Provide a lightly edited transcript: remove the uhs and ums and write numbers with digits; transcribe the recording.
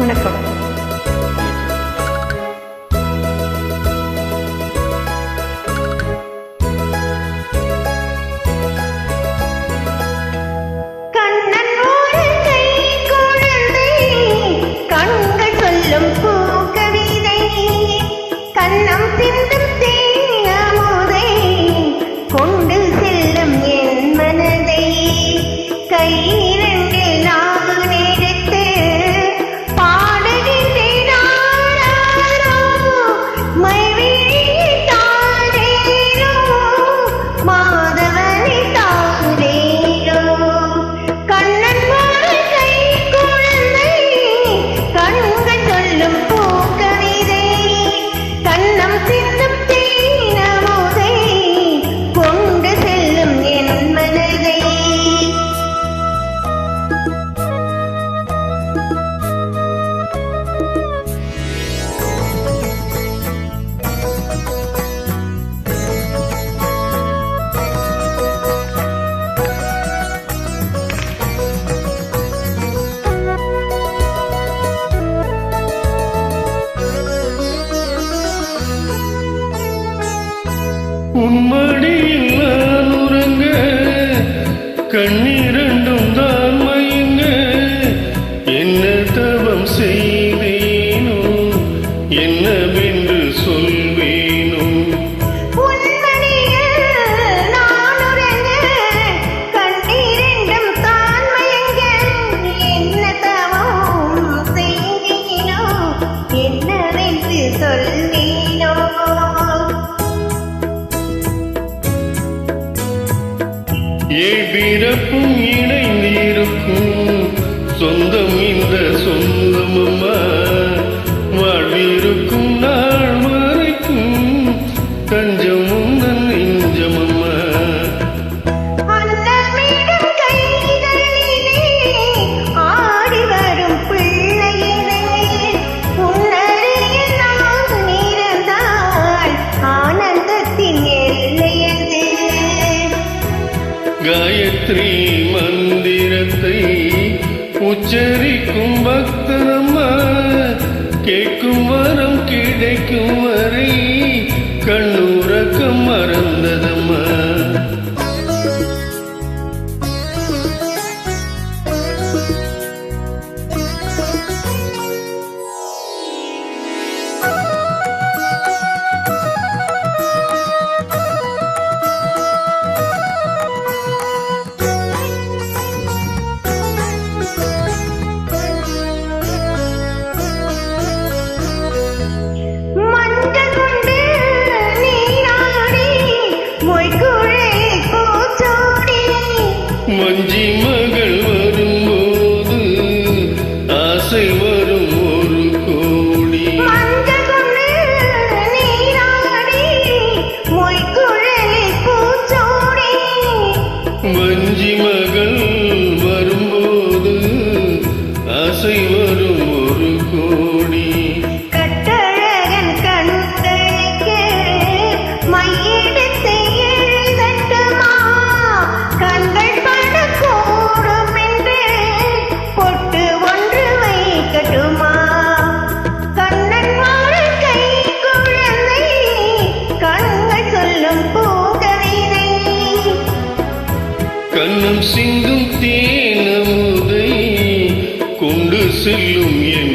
வணக்கம். உன்மடியில் நான் உறங்க கண்ணீரண்டும் தான் மயங்க என்ன தவம் செய்தேனோ என்னவென்று சொல்வேனோ பிறப்பும் இணைந்திருக்கும் சொந்தம் இந்த சொந்தமம்மா வாழ்விருக்கும் நாள் வரைக்கும் தஞ்சமும் நன் நெஞ்சமம்மா காயத்ரி மந்திரத்தை உச்சரிக்கும் பக்தனம்மா கேட்கும் வரம் கிடைக்கும் வரை கண்ணுறக்கம் மறந்ததம்மா மஞ்சி மகள் வரும்போது ஆசை வரும் ஒரு கோடி மஞ்சி மகள் வரும்போது ஆசை வரும் ஒரு கோடி கண்ணம் சிந்தும் தேனமுதை கொண்டு செல்லும் என்